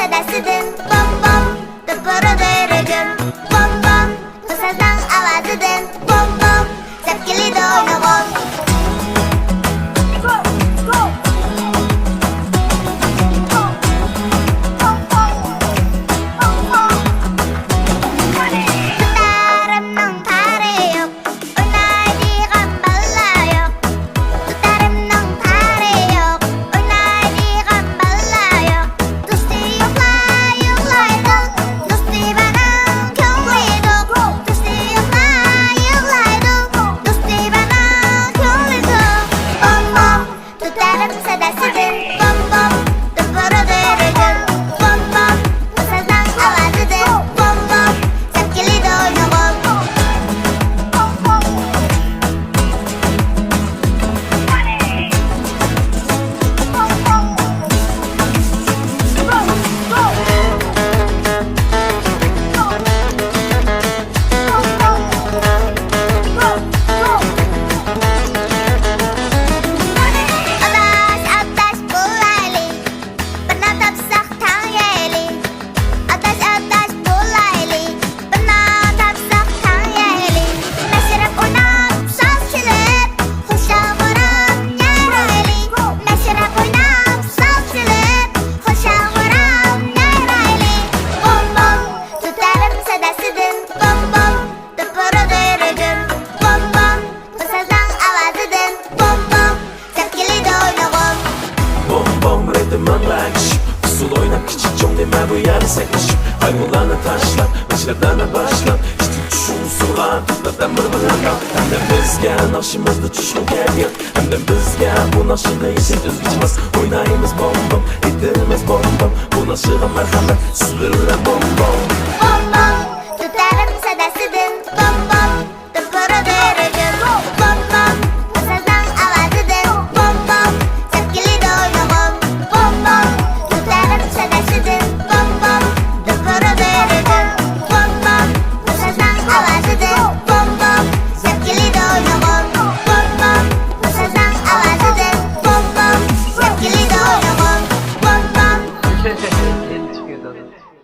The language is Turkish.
sadasidan bom bom Dupurada yürüdüm bom bom Bu sazdan avazıdan bom bom Tepkili de oynagım Tutarımның tari yok Oynaydigan balla yok Tutarımның tari yok Oynaydigan balla yok Do'sti yo'qlar yig'laydi Do'sti banan ko'ngli to'q Do'sti yo'qlar yig'laydi Do'sti banan ko'ngli to'q Bom bom tutarım sadasidan bom bom Dupurada yürüdüm bom bom Bu sazdan avazıdan bom bom Tepkili de oynagım Adaş adaş bulaylı Bana tapsak tanyeli Adaş adaş bulaylı Bana tapsak tanyeli Meşrep oynap saz çilip Hoşa varan yayraylı Meşrep oynap saz çilip Hoşa varan yayraylı Bom bom tutarım sadasidan bom bom Dupurada yürüdüm bom bom Bu sazdan avazıdan bom bom Tepkili de oynagım Bom bom ritim anlayışıp Usul oynap küçük çoğun deme bu yarı sekleşip Hayvanlarına taşlap, ıçlardan başlap İşte düşün soğan, tutlardan mırmırlan kal Hem de bizge nakşımızda düşün gel Hem de bizge bu nakşıda işin düz geçmez Oynayımız bom bom, ritmimiz bom bom Bu nakşıga merhamet, süzülürler bom bom Bom bom tutarım sadasidan bom bom Dupurada yürüdüm bom bom Bu sazdan avazıdan bom bom Tepkili de oynagım bom bom Tutarım sadasidan bom bom Dupurada yürüdüm bom bom Bu sazdan avazıdan bom bom Tepkili de oynagım bom bom Bu sazdan avazıdan bom bom Tepkili de oynagım bom bom Yeni çıkıyor zaten.